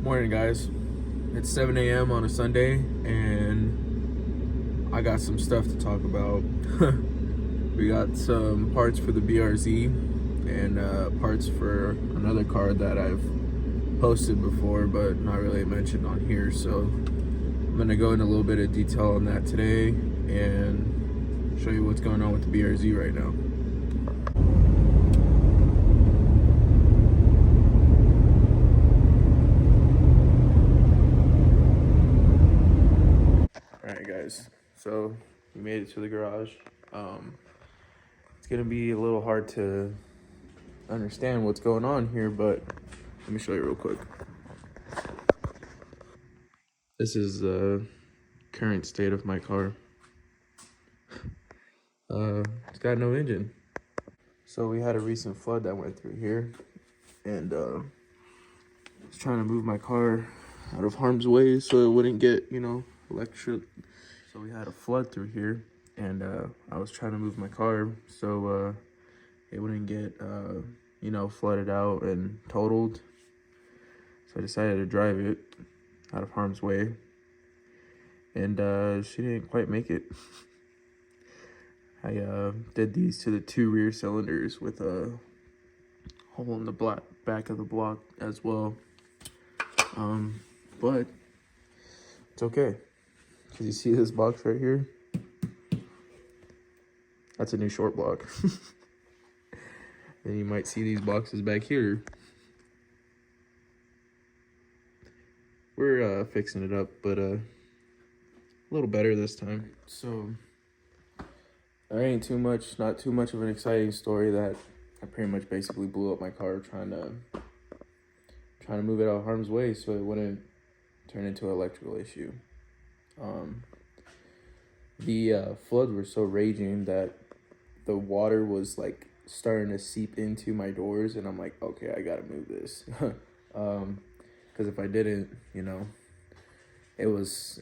Morning, guys. It's 7 a.m. on a Sunday, and I got some stuff to talk about. We got some parts for the BRZ and parts for another car that I've posted before, but not really mentioned on here. So I'm gonna go into a little bit of detail on that today and show you what's going on with the BRZ right now. Alright guys, so we made it to the garage. It's gonna be a little hard to understand what's going on here, but let me show you real quick. This is the current state of my car. It's got no engine. So we had a recent flood that went through here, and I was trying to move my car out of harm's way so it wouldn't get, electric. So we had a flood through here, and I was trying to move my car so it wouldn't get, flooded out and totaled. So I decided to drive it out of harm's way, and she didn't quite make it. I did these to the two rear cylinders with a hole in the back of the block as well. But it's okay, because you see this box right here? That's a new short block. Then you might see these boxes back here. We're fixing it up, but a little better this time. So there ain't not too much of an exciting story. That I pretty much basically blew up my car trying to move it out of harm's way so it wouldn't turn into an electrical issue. The floods were so raging that the water was like starting to seep into my doors, and I'm like, okay, I gotta move this. Because if I didn't, it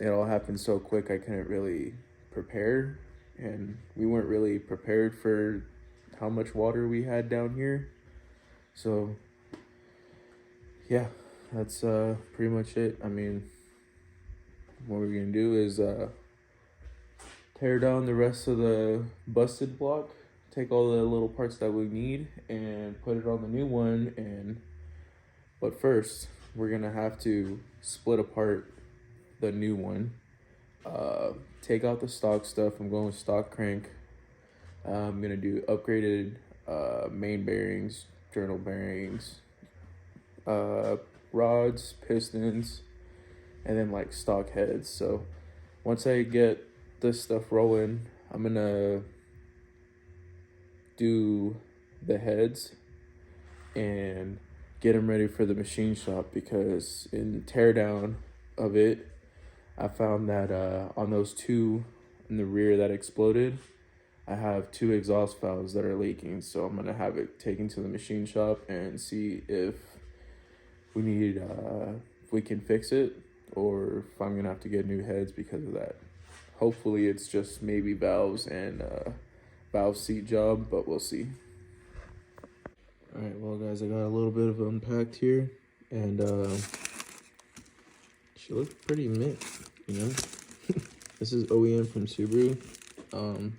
all happened so quick I couldn't really prepare, and we weren't really prepared for how much water we had down here. So yeah, that's pretty much it. I mean, what we're gonna do is tear down the rest of the busted block, take all the little parts that we need and put it on the new one. But first we're gonna have to split apart the new one, take out the stock stuff. I'm going with stock crank. I'm gonna do upgraded main bearings, journal bearings, rods, pistons, and then like stock heads. So once I get this stuff rolling, I'm gonna do the heads and get them ready for the machine shop, because in teardown of it, I found that on those two in the rear that exploded, I have two exhaust valves that are leaking. So I'm gonna have it taken to the machine shop and see if we can fix it, or if I'm gonna have to get new heads because of that. Hopefully it's just maybe valves and valve seat job, but we'll see. All right, well guys, I got a little bit of unpacked here, and she looks pretty mint, This is OEM from Subaru, and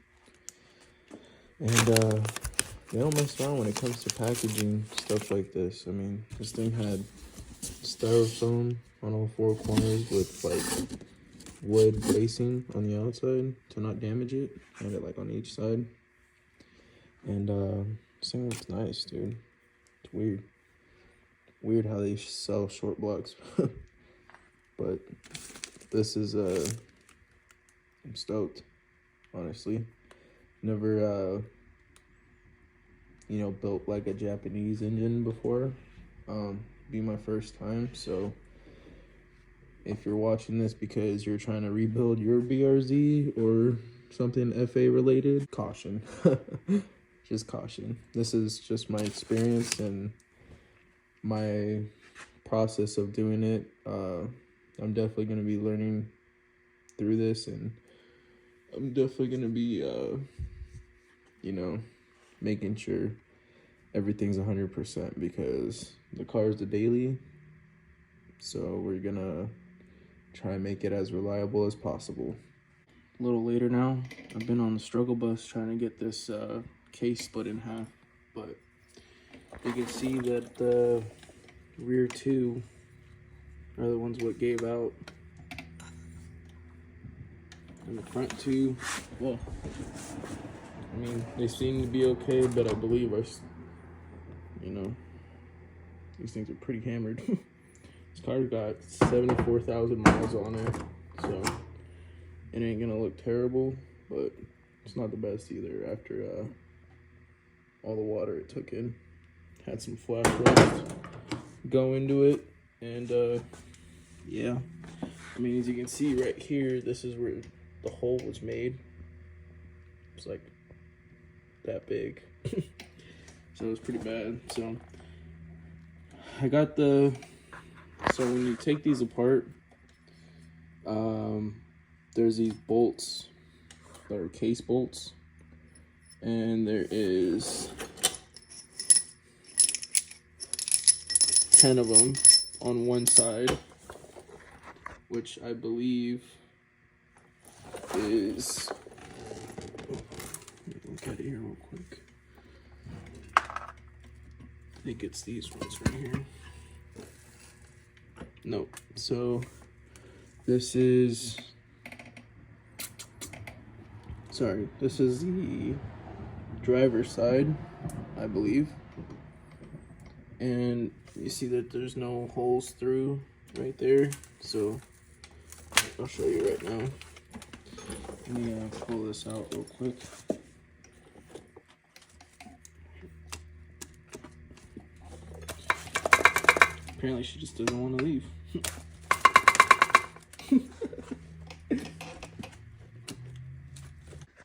they don't mess around when it comes to packaging stuff like this. I mean, this thing had styrofoam on all four corners with like wood bracing on the outside to not damage it, and it like on each side. And this thing looks nice, dude. It's weird how they sell short blocks. But this is I'm stoked, honestly. Never built like a Japanese engine before. Be my first time. So if you're watching this because you're trying to rebuild your BRZ or something FA related, caution. Just caution. This is just my experience and my process of doing it. I'm definitely going to be learning through this, and I'm definitely going to be making sure everything's 100%, because the car is a daily. So we're gonna try and make it as reliable as possible. A little later now, I've been on the struggle bus trying to get this case split in half, but you can see that the rear two are the ones what gave out, and the front two, well, I mean, they seem to be okay, but I believe these things are pretty hammered. This car's got 74,000 miles on it, so it ain't gonna look terrible, but it's not the best either after all the water it took in. Had some flash rust go into it, and yeah, I mean, as you can see right here, this is where the hole was made. It's like that big. So it was pretty bad. So I got so when you take these apart, there's these bolts that are case bolts, and there is 10 of them on one side, which I believe is, let me look at it here real quick. I think it's these ones right here. Nope. So this is the driver's side, I believe. And you see that there's no holes through right there. So I'll show you right now. Let me pull this out real quick. Apparently she just doesn't want to leave.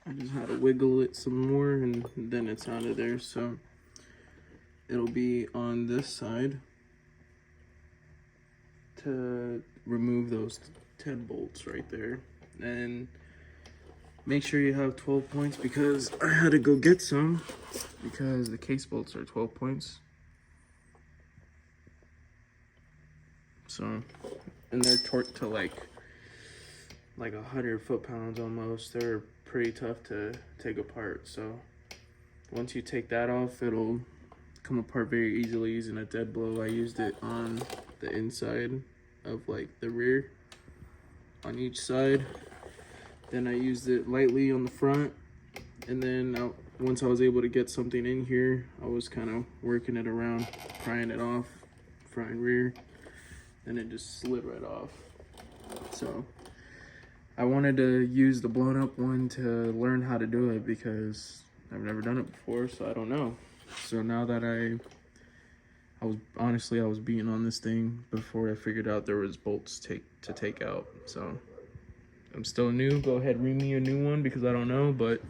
I just had to wiggle it some more and then it's out of there. So it'll be on this side to remove those 10 bolts right there. And make sure you have 12 points, because I had to go get some because the case bolts are 12 points. So, and they're torqued to like 100 foot-pounds almost. They're pretty tough to take apart. So once you take that off, it'll come apart very easily using a dead blow. I used it on the inside of like the rear on each side. Then I used it lightly on the front, and then once I was able to get something in here, I was kind of working it around, prying it off, front and rear, and it just slid right off. So I wanted to use the blown up one to learn how to do it, because I've never done it before, so I don't know. So now that I was beating on this thing before I figured out there was bolts to take out. So I'm still new. Go ahead, read me a new one, because I don't know, but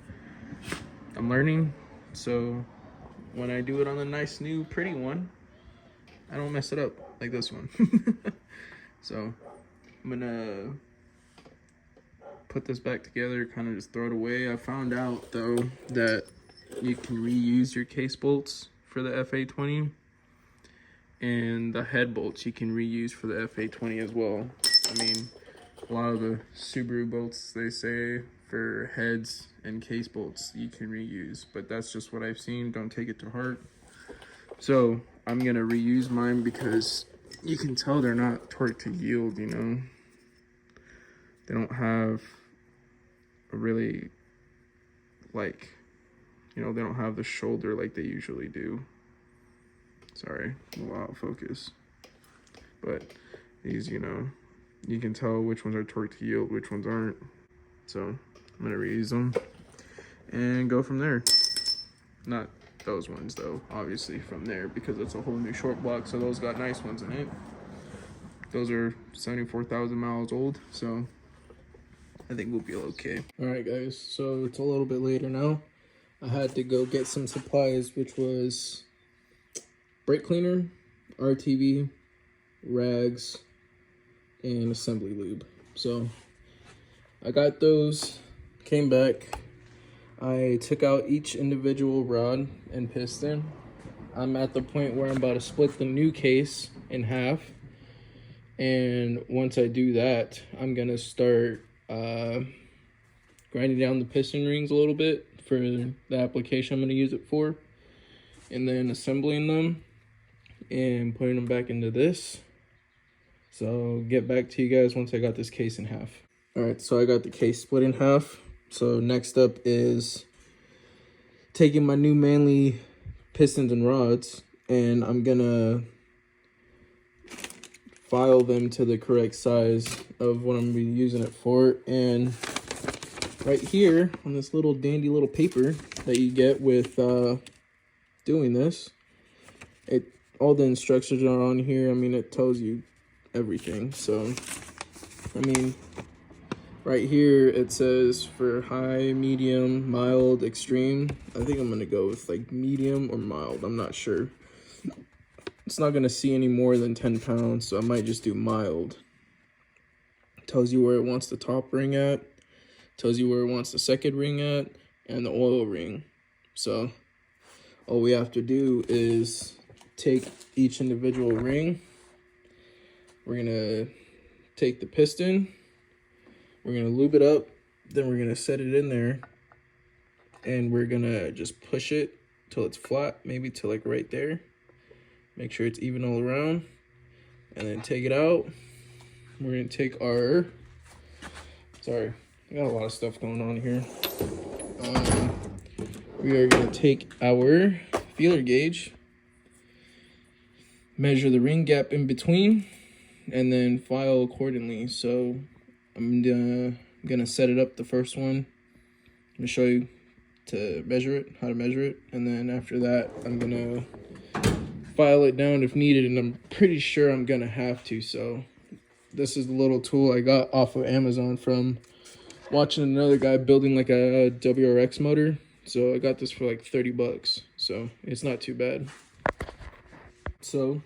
I'm learning. So when I do it on the nice new pretty one, I don't mess it up like this one. So I'm gonna put this back together, kind of just throw it away. I found out though that you can reuse your case bolts for the FA20, and the head bolts you can reuse for the FA20 as well. I mean, a lot of the Subaru bolts, they say for heads and case bolts you can reuse, but that's just what I've seen. Don't take it to heart. So I'm gonna reuse mine, because you can tell they're not torqued to yield, you know. They don't have a really, like, you know, they don't have the shoulder like they usually do. Sorry, a little out of focus. But these, you know, you can tell which ones are torqued to yield, which ones aren't. So I'm gonna reuse them and go from there. Not those ones though, obviously, from there, because it's a whole new short block, so those got nice ones in it. Those are 74,000 miles old, so I think we'll be okay. All right, guys, so it's a little bit later now. I had to go get some supplies, which was brake cleaner, RTV, rags, and assembly lube. So I got those, came back. I took out each individual rod and piston. I'm at the point where I'm about to split the new case in half. And once I do that, I'm gonna start grinding down the piston rings a little bit for the application I'm gonna use it for, and then assembling them and putting them back into this. So I'll get back to you guys once I got this case in half. All right, so I got the case split in half. So next up is taking my new Manley pistons and rods, and I'm gonna file them to the correct size of what I'm gonna be using it for. And right here on this little dandy little paper that you get with doing this, all the instructions are on here. I mean, it tells you everything. So I mean, right here it says for high, medium, mild, extreme. I think I'm gonna go with like medium or mild, I'm not sure. It's not gonna see any more than 10 pounds, so I might just do mild. Tells you where it wants the top ring at, tells you where it wants the second ring at, and the oil ring. So all we have to do is take each individual ring. We're gonna take the piston, we're gonna lube it up, then we're gonna set it in there, and we're gonna just push it till it's flat, maybe to like right there. Make sure it's even all around, and then take it out. We're gonna take our, sorry, I got a lot of stuff going on here. We are gonna take our feeler gauge, measure the ring gap in between, and then file accordingly. So I'm gonna set it up, the first one. I'm gonna show you to measure it, how to measure it, and then after that I'm gonna file it down if needed, and I'm pretty sure I'm gonna have to. So this is the little tool I got off of Amazon from watching another guy building like a WRX motor. So I got this for like 30 bucks, so it's not too bad. So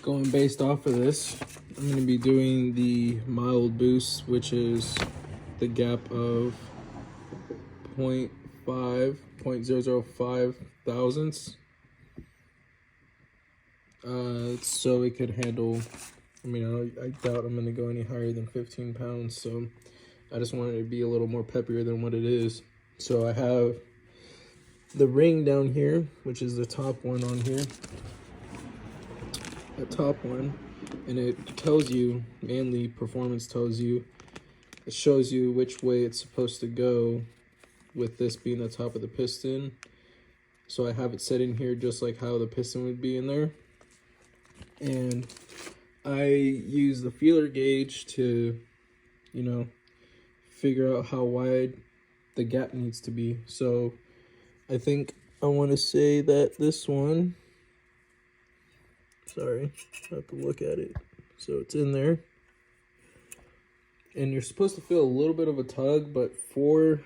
going based off of this, I'm gonna be doing the mild boost, which is the gap of 0.005 thousandths. So it could handle, I mean, I doubt I'm gonna go any higher than 15 pounds, so I just wanted it to be a little more peppier than what it is. So I have the ring down here, which is the top one on here, the top one, and it tells you, Manley Performance tells you, it shows you which way it's supposed to go, with this being the top of the piston. So I have it set in here just like how the piston would be in there. And I use the feeler gauge to, you know, figure out how wide the gap needs to be. So I think I want to say that this one, sorry, I have to look at it. So it's in there. And you're supposed to feel a little bit of a tug, but 4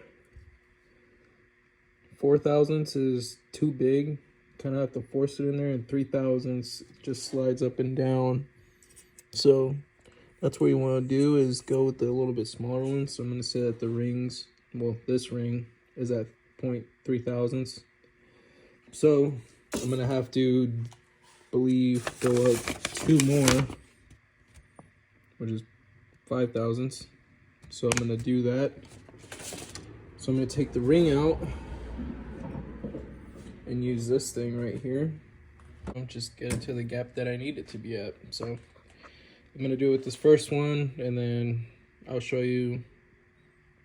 thousandths is too big. Kind of have to force it in there, and 3 thousandths just slides up and down. So that's what you want to do, is go with the little bit smaller one. So I'm going to say that the rings, well, this ring is at 0.3 thousandths. So I'm going to have to, believe, go up 2 more, which is 5 thousandths. So I'm going to do that. So I'm going to take the ring out and use this thing right here. I'll just get it to the gap that I need it to be at. So I'm gonna do it with this first one, and then I'll show you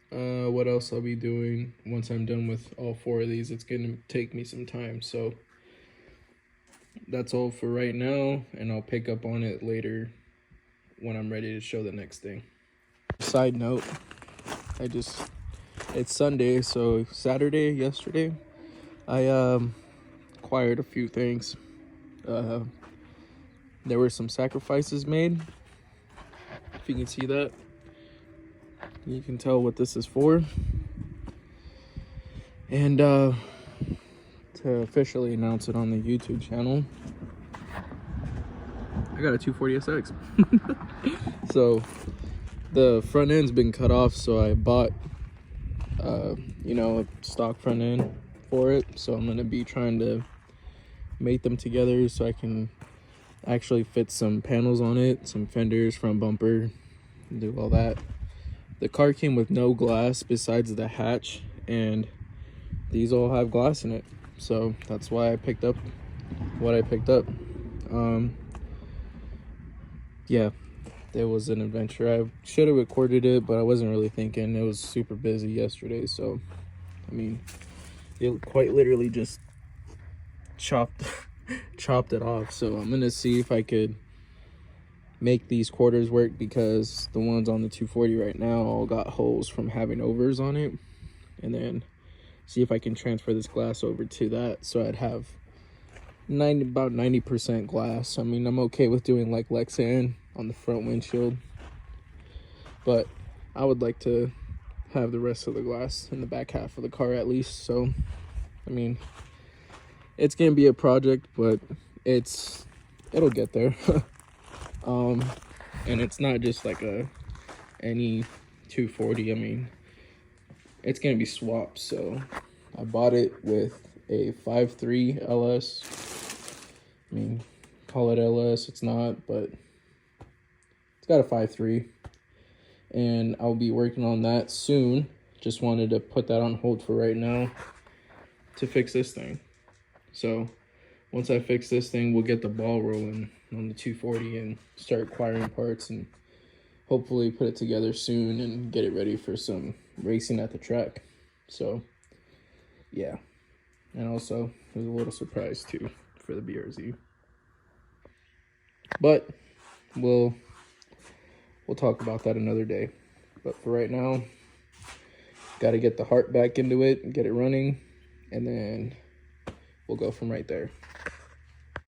what else I'll be doing once I'm done with all 4 of these. It's gonna take me some time, so that's all for right now, and I'll pick up on it later when I'm ready to show the next thing. Side note, it's Sunday, so Saturday, yesterday, I acquired a few things. There were some sacrifices made. If you can see that, you can tell what this is for. And to officially announce it on the YouTube channel, I got a 240SX. So the front end's been cut off, so I bought you know, a stock front end for it. So I'm gonna be trying to mate them together so I can actually fit some panels on it, some fenders, front bumper, do all that. The car came with no glass besides the hatch, and these all have glass in it, so that's why I picked up what I picked up. Yeah, it was an adventure. I should have recorded it, but I wasn't really thinking. It was super busy yesterday, so I mean, it quite literally just chopped chopped it off. So I'm gonna see if I could make these quarters work, because the ones on the 240 right now all got holes from having overs on it, and then see if I can transfer this glass over to that, so I'd have about 90% glass. I mean, I'm okay with doing like Lexan on the front windshield, but I would like to have the rest of the glass in the back half of the car at least. So I mean, it's gonna be a project, but it'll get there. And it's not just like any 240. I mean, it's gonna be swapped. So I bought it with a 5.3 LS. I mean, call it LS, it's not, but it's got a 5.3, and I'll be working on that soon. Just wanted to put that on hold for right now to fix this thing. So once I fix this thing, we'll get the ball rolling on the 240 and start acquiring parts, and hopefully put it together soon and get it ready for some racing at the track. So yeah, and also there's a little surprise too for the BRZ, but we'll talk about that another day. But for right now, got to get the heart back into it and get it running, and then we'll go from right there.